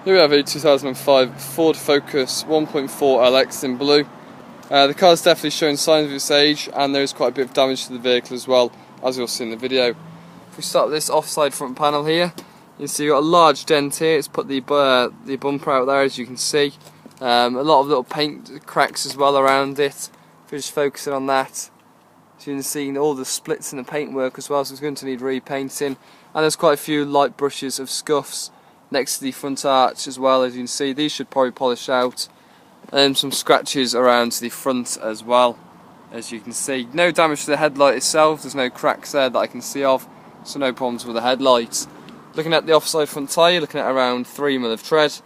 Here we have a 2005 Ford Focus 1.4 LX in blue. The car is definitely showing signs of its age, and there is quite a bit of damage to the vehicle as well, as you'll see in the video. If we start with this offside front panel here, you can see you've got a large dent here. It's put the bumper out there, as you can see. A lot of little paint cracks as well around it. If we're just focusing on that, so you can see all the splits in the paintwork as well, so it's going to need repainting. And there's quite a few light brushes of scuffs next to the front arch as well, as you can see. These should probably polish out. And some scratches around the front as well, as you can see. No damage to the headlight itself, there's no cracks there that I can see of, so no problems with the headlights. Looking at the offside front tyre, looking at around 3mm of tread.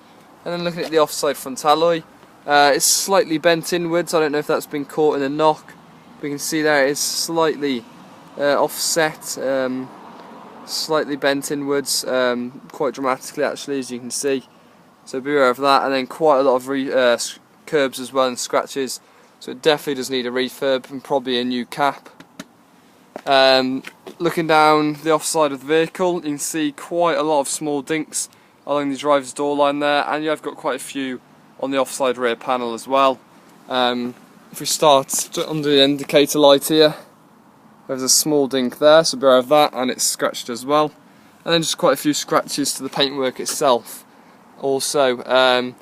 And then looking at the offside front alloy, it's slightly bent inwards. I don't know if that's been caught in a knock, but you can see there it is slightly offset, slightly bent inwards, quite dramatically actually, as you can see. So beware of that. And then quite a lot of curbs as well and scratches, so it definitely does need a refurb and probably a new cap. Looking down the offside of the vehicle, you can see quite a lot of small dinks along the driver's door line there, and you have got quite a few on the offside rear panel as well. If we start under the indicator light here, there's a small dink there, so beware of that, and it's scratched as well. And then just quite a few scratches to the paintwork itself also.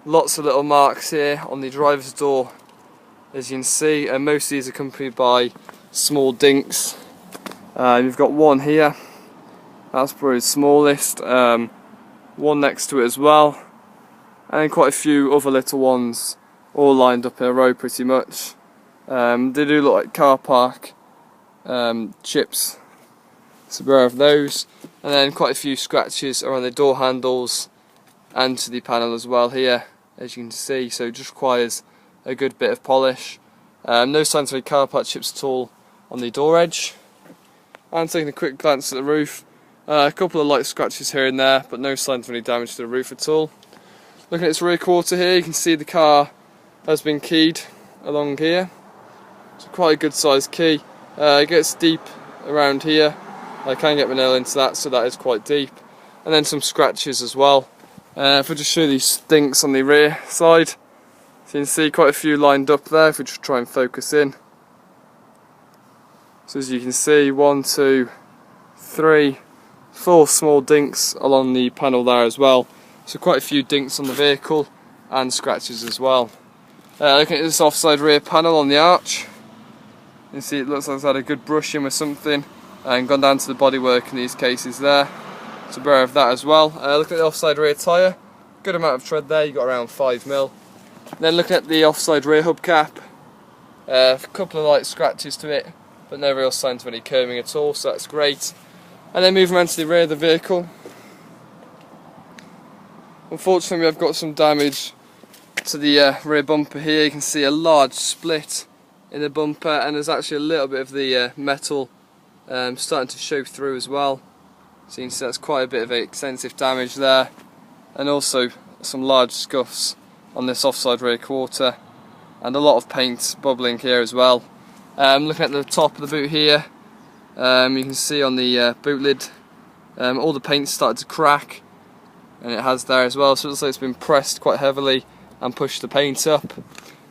Lots of little marks here on the driver's door, as you can see, and most of these are accompanied by small dinks. You've got one here, that's probably the smallest, one next to it as well, and then quite a few other little ones all lined up in a row pretty much. They do look like car park chips, so beware of those. And then quite a few scratches around the door handles and to the panel as well here, as you can see, so it just requires a good bit of polish. No signs of any car part chips at all on the door edge. And taking a quick glance at the roof, a couple of light scratches here and there, but no signs of any damage to the roof at all. Looking at its rear quarter here, you can see the car has been keyed along here. It's quite a good sized key. It gets deep around here. I can get my nail into that, so that is quite deep. And then some scratches as well. If I just show these dinks on the rear side, so you can see quite a few lined up there if we just try and focus in. So as you can see, 1, 2, 3, 4 small dinks along the panel there as well. So quite a few dinks on the vehicle and scratches as well. Looking at this offside rear panel on the arch, you can see it looks like it's had a good brushing with something and gone down to the bodywork in these cases there. So beware of that as well. Looking at the offside rear tyre, good amount of tread there, you've got around 5mm. Then looking at the offside rear hubcap, a couple of light scratches to it, but no real signs of any curving at all, so that's great. And then moving around to the rear of the vehicle, unfortunately we have got some damage to the rear bumper here. You can see a large split in the bumper, and there's actually a little bit of the metal starting to show through as well. So you can see that's quite a bit of extensive damage there, and also some large scuffs on this offside rear quarter, and a lot of paint bubbling here as well. Looking at the top of the boot here, you can see on the boot lid all the paint started to crack, and it has there as well, so it looks like it's been pressed quite heavily and pushed the paint up.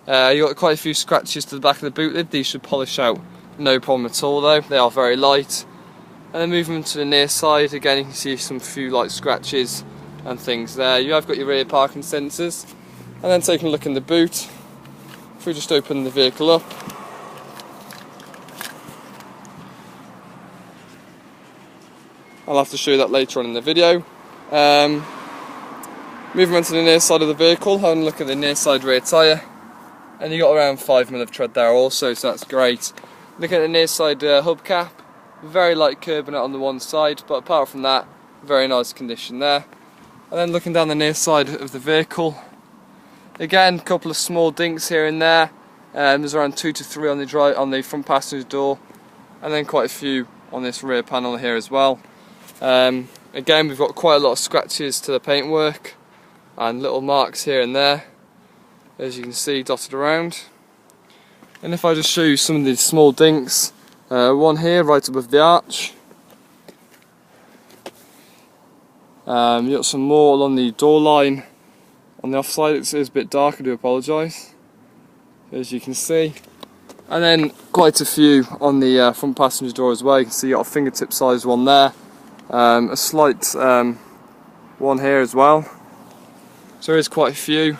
You've got quite a few scratches to the back of the boot lid. These should polish out, no problem at all though, they are very light. And then moving to the near side, again you can see some few light scratches and things there. You have got your rear parking sensors. And then taking a look in the boot, if we just open the vehicle up, I'll have to show you that later on in the video. Moving on to the near side of the vehicle, having a look at the near side rear tyre, and you got around 5mm of tread there also, so that's great. Looking at the near side hubcap, very light curbing on the one side, but apart from that, very nice condition there. And then looking down the near side of the vehicle, again, a couple of small dinks here and there. There's around 2 to 3 on the front passenger door, and then quite a few on this rear panel here as well. Again, we've got quite a lot of scratches to the paintwork and little marks here and there, as you can see, dotted around. And if I just show you some of these small dinks, one here right above the arch, You got some more along the door line on the offside. It is a bit dark, I do apologise, as you can see. And then quite a few on the front passenger door as well. You can see you got a fingertip size one there, a slight one here as well. So there is quite a few,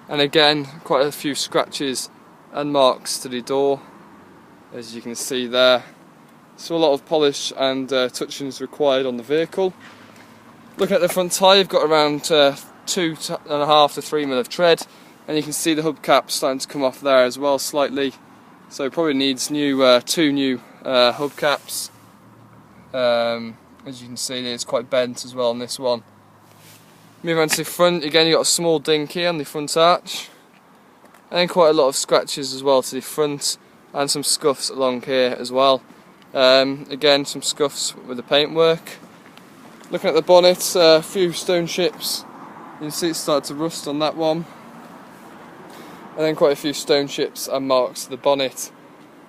and again quite a few scratches and marks to the door, as you can see there. So a lot of polish and touching is required on the vehicle. Looking at the front tyre, you've got around 2.5 to 3 mm of tread, and you can see the hubcap starting to come off there as well slightly. So it probably needs two new hubcaps. As you can see, it's quite bent as well on this one. Move on to the front, again you've got a small dink here on the front arch, and then quite a lot of scratches as well to the front, and some scuffs along here as well. Again, some scuffs with the paintwork. Looking at the bonnet, a few stone chips. You can see it started to rust on that one. And then quite a few stone chips and marks to the bonnet,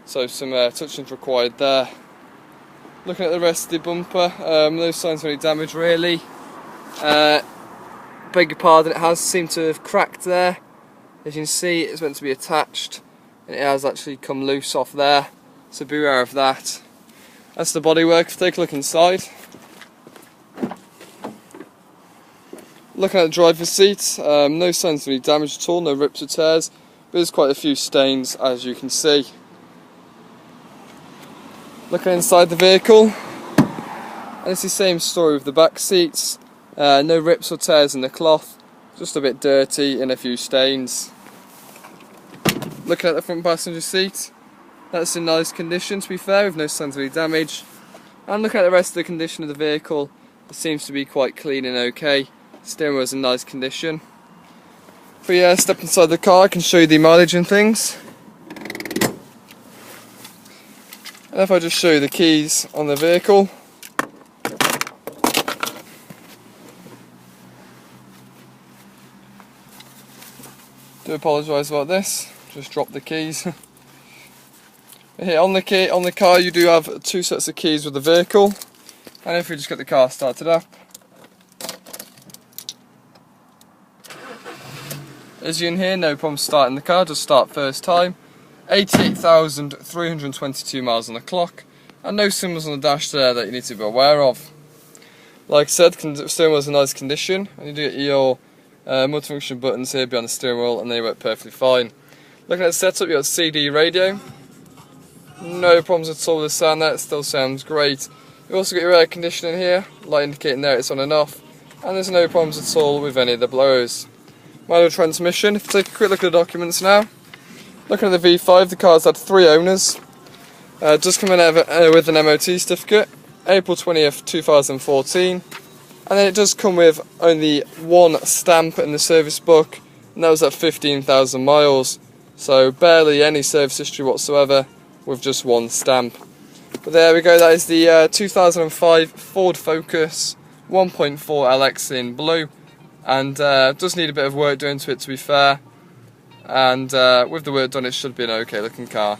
so some touching required there. Looking at the rest of the bumper, no signs of any damage really. Beg your pardon, it has seemed to have cracked there. As you can see, it's meant to be attached, and it has actually come loose off there, so beware of that. That's the bodywork. If you take a look inside. Looking at the driver's seat, no signs of any damage at all, no rips or tears, but there's quite a few stains, as you can see. Looking inside the vehicle, and it's the same story with the back seats. No rips or tears in the cloth, just a bit dirty and a few stains. Looking at the front passenger seat, that's in nice condition to be fair, with no signs of any damage. And looking at the rest of the condition of the vehicle, it seems to be quite clean and okay. Steering wheel's in nice condition. If we step inside the car, I can show you the mileage and things. And if I just show you the keys on the vehicle. Do apologise about this, just dropped the keys. Here on the car you do have 2 sets of keys with the vehicle, and if we just get the car started up, as you can hear, no problem starting the car, just start first time. 88,322 miles on the clock, and no symbols on the dash there that you need to be aware of. Like I said, the steering wheel's in nice condition, and you do get your multifunction buttons here behind the steering wheel, and they work perfectly fine. Looking at the setup, you've got CD radio. No problems at all with the sound there, it still sounds great. You've also got your air conditioning here, light indicating there it's on and off, and there's no problems at all with any of the blowers. Manual transmission. If you take a quick look at the documents now, looking at the V5, the car's had 3 owners. Just come in with an MOT certificate, April 20th 2014, and then it does come with only 1 stamp in the service book, and that was at 15,000 miles, so barely any service history whatsoever with just 1 stamp. But there we go, that is the 2005 Ford Focus 1.4 LX in blue, and does need a bit of work doing to it, to be fair, and with the work done it should be an okay looking car.